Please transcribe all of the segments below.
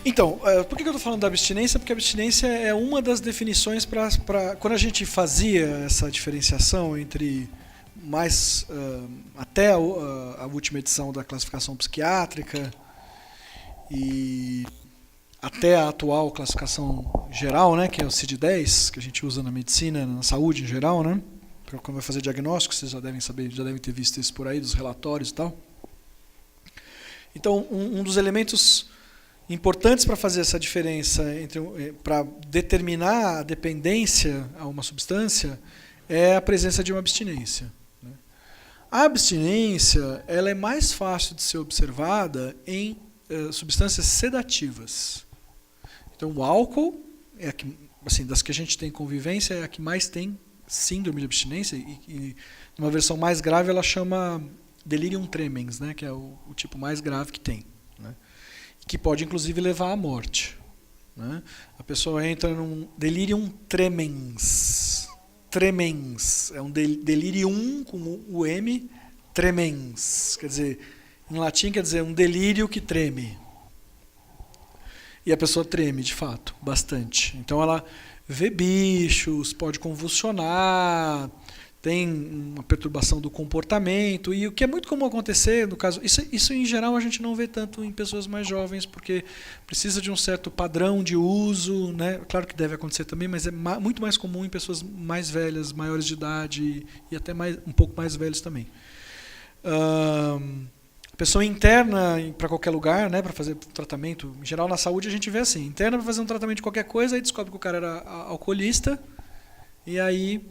Então, por que eu estou falando da abstinência? Porque a abstinência é uma das definições para quando a gente fazia essa diferenciação entre mais até a última edição da classificação psiquiátrica e até a atual classificação geral, né, que é o CID-10, que a gente usa na medicina, na saúde em geral, né, quando vai fazer diagnóstico, vocês já devem saber, já devem ter visto isso por aí, dos relatórios e tal. Então, um dos elementos importantes para fazer essa diferença, para determinar a dependência a uma substância, é a presença de uma abstinência. Né? A abstinência ela é mais fácil de ser observada em substâncias sedativas. Então, o álcool, é a que, assim, das que a gente tem convivência, é a que mais tem síndrome de abstinência, e numa versão mais grave ela chama delirium tremens, né, que é o tipo mais grave que tem. Né? Que pode inclusive levar à morte. Né? A pessoa entra num delirium tremens. Tremens. É um delirium com o M, tremens. Quer dizer, em latim quer dizer um delírio que treme. E a pessoa treme, de fato, bastante. Então ela vê bichos, pode convulsionar, tem uma perturbação do comportamento, e o que é muito comum acontecer, no caso, isso em geral a gente não vê tanto em pessoas mais jovens, porque precisa de um certo padrão de uso, né? Claro que deve acontecer também, mas é muito mais comum em pessoas mais velhas, maiores de idade, e até um pouco mais velhos também. A pessoa interna para qualquer lugar, né, para fazer tratamento, em geral na saúde a gente vê assim, interna para fazer um tratamento de qualquer coisa, aí descobre que o cara era alcoolista, e aí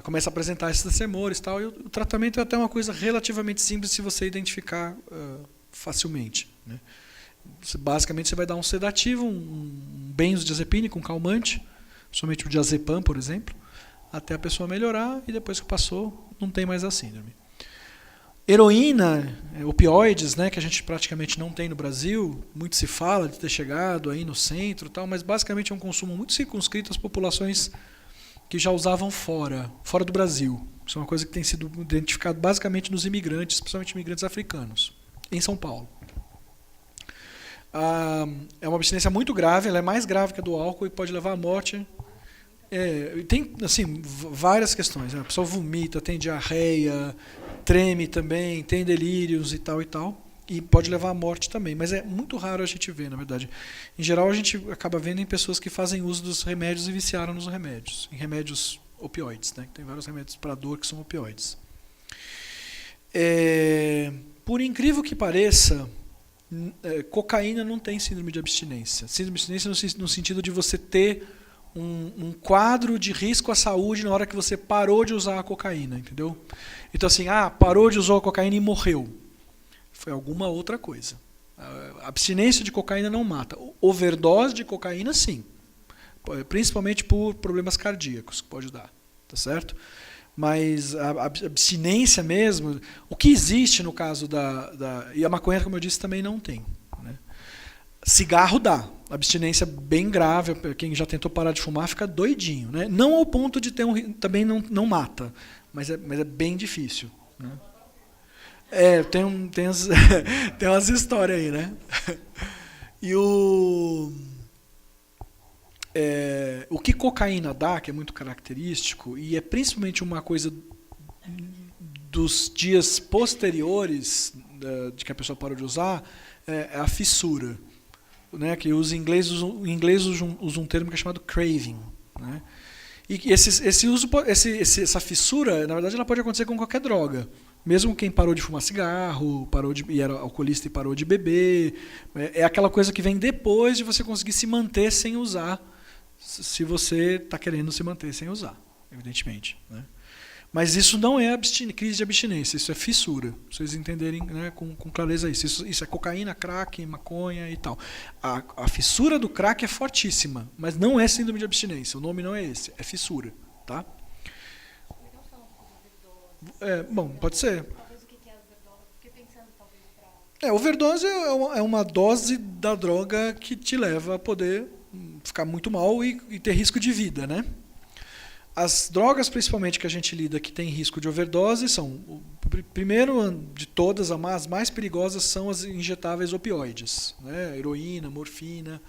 começa a apresentar esses tremores e tal, e o tratamento é até uma coisa relativamente simples se você identificar facilmente. Né? Basicamente você vai dar um sedativo, um benzodiazepínico, um calmante, somente o diazepam, por exemplo, até a pessoa melhorar, e depois que passou, não tem mais a síndrome. Heroína, opioides, né, que a gente praticamente não tem no Brasil, muito se fala de ter chegado aí no centro, tal, mas basicamente é um consumo muito circunscrito às populações que já usavam fora do Brasil. Isso é uma coisa que tem sido identificado basicamente nos imigrantes, principalmente imigrantes africanos, em São Paulo. É uma abstinência muito grave, ela é mais grave que a do álcool e pode levar à morte. Tem assim, várias questões. Né? A pessoa vomita, tem diarreia, treme também, tem delírios e tal, e pode levar à morte também, mas é muito raro a gente ver, na verdade. Em geral, a gente acaba vendo em pessoas que fazem uso dos remédios e viciaram nos remédios, em remédios opioides, né? Tem vários remédios para dor que são opioides. Por incrível que pareça, cocaína não tem síndrome de abstinência. Síndrome de abstinência no sentido de você ter um quadro de risco à saúde na hora que você parou de usar a cocaína, entendeu? Então assim, parou de usar a cocaína e morreu. Foi alguma outra coisa. A abstinência de cocaína não mata. Overdose de cocaína, sim. Principalmente por problemas cardíacos que pode dar. Tá certo? Mas a abstinência mesmo, o que existe no caso e a maconha, como eu disse, também não tem. Né? Cigarro dá. Abstinência bem grave. Quem já tentou parar de fumar fica doidinho. Né? Não ao ponto de ter também não mata. Mas é bem difícil. Né? Tem umas histórias aí, né? E o que cocaína dá, que é muito característico, e é principalmente uma coisa dos dias posteriores de que a pessoa parou de usar, é a fissura. Né? Que os ingleses usam um termo que é chamado craving. Né? E essa fissura, na verdade, ela pode acontecer com qualquer droga. Mesmo quem parou de fumar cigarro, e era alcoolista e parou de beber, é aquela coisa que vem depois de você conseguir se manter sem usar, se você está querendo se manter sem usar, evidentemente. Né? Mas isso não é crise de abstinência, isso é fissura, para vocês entenderem, né, com clareza isso. Isso é cocaína, crack, maconha e tal. A fissura do crack é fortíssima, mas não é síndrome de abstinência, o nome não é esse, é fissura. Tá? Bom, pode ser. Talvez o que é overdose? Fiquei pensando talvez para... Overdose é uma dose da droga que te leva a poder ficar muito mal e ter risco de vida, né? As drogas, principalmente, que a gente lida que tem risco de overdose, são, primeiro de todas, as mais perigosas são as injetáveis opioides, né? Heroína, morfina,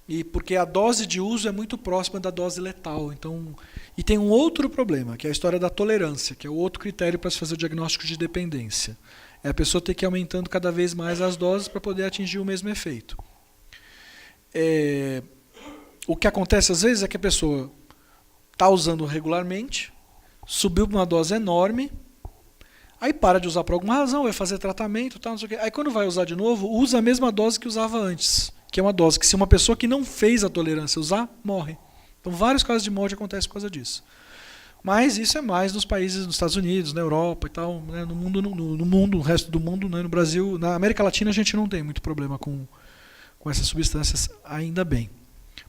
e porque a dose de uso é muito próxima da dose letal. Então, e tem um outro problema, que é a história da tolerância, que é o outro critério para se fazer o diagnóstico de dependência. É a pessoa ter que ir aumentando cada vez mais as doses para poder atingir o mesmo efeito. O que acontece às vezes é que a pessoa está usando regularmente, subiu para uma dose enorme, aí para de usar por alguma razão, vai fazer tratamento, tal, não sei o quê. Aí quando vai usar de novo, usa a mesma dose que usava antes, que é uma dose que se uma pessoa que não fez a tolerância usar, morre. Então vários casos de morte acontecem por causa disso. Mas isso é mais nos países, nos Estados Unidos, na Europa e tal, né, no mundo, no resto do mundo, né, no Brasil, na América Latina a gente não tem muito problema com essas substâncias, ainda bem.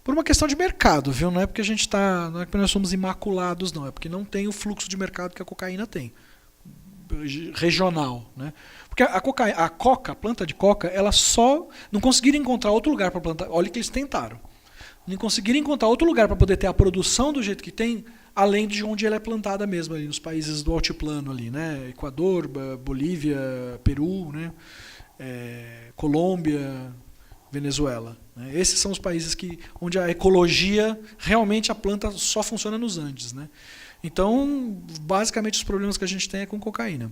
Por uma questão de mercado, viu? Não é porque a gente está, não é porque nós somos imaculados, não, é porque não tem o fluxo de mercado que a cocaína tem, regional, né? Porque a planta de coca, ela só não conseguiram encontrar outro lugar para plantar. Olha que eles tentaram. Não conseguiram encontrar outro lugar para poder ter a produção do jeito que tem, além de onde ela é plantada mesmo, ali nos países do altiplano ali, né? Equador, Bolívia, Peru, né? Colômbia, Venezuela. Né? Esses são os países onde a ecologia, realmente a planta só funciona nos Andes. Né? Então, basicamente, os problemas que a gente tem é com cocaína,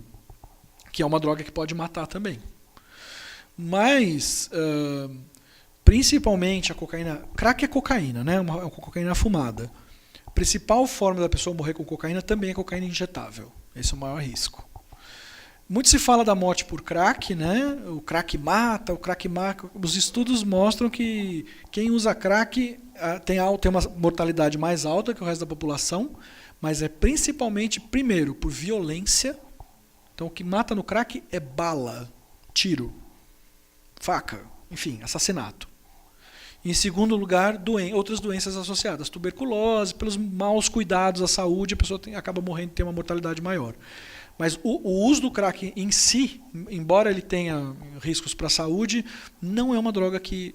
que é uma droga que pode matar também. Mas, principalmente a cocaína... Crack é cocaína, né? Uma cocaína fumada. A principal forma da pessoa morrer com cocaína também é cocaína injetável. Esse é o maior risco. Muito se fala da morte por crack, né? O crack mata, o crack mata. Os estudos mostram que quem usa crack tem uma mortalidade mais alta que o resto da população, mas é principalmente, primeiro, por violência. Então, o que mata no crack é bala, tiro, faca, enfim, assassinato. Em segundo lugar, outras doenças associadas, tuberculose, pelos maus cuidados à saúde, a pessoa acaba morrendo e tem uma mortalidade maior. Mas o uso do crack em si, embora ele tenha riscos para a saúde, não é uma droga que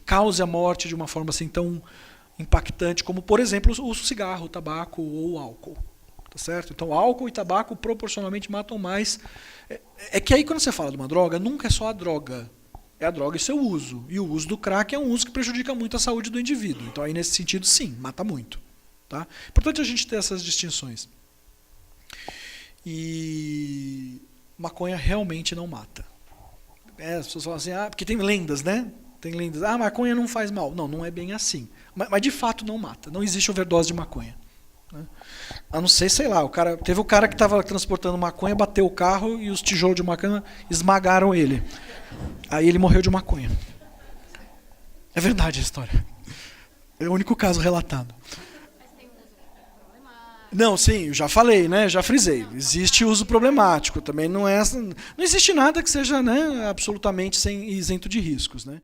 cause a morte de uma forma assim tão impactante como, por exemplo, o cigarro, o tabaco ou o álcool. Tá certo? Então, álcool e tabaco proporcionalmente matam mais. É que aí, quando você fala de uma droga, nunca é só a droga. É a droga e seu uso. E o uso do crack é um uso que prejudica muito a saúde do indivíduo. Então, aí, nesse sentido, sim, mata muito. Tá? Importante a gente ter essas distinções. E maconha realmente não mata. As pessoas falam assim, porque tem lendas, né? Tem lendas, maconha não faz mal. Não, não é bem assim. Mas de fato não mata. Não existe overdose de maconha. Né? A não ser, sei lá, teve o cara que estava transportando maconha, bateu o carro e os tijolos de maconha esmagaram ele. Aí ele morreu de maconha. É verdade a história. É o único caso relatado. Não, sim, eu já falei, né? Já frisei. Existe uso problemático. Também não existe nada que seja, né, absolutamente isento de riscos, né?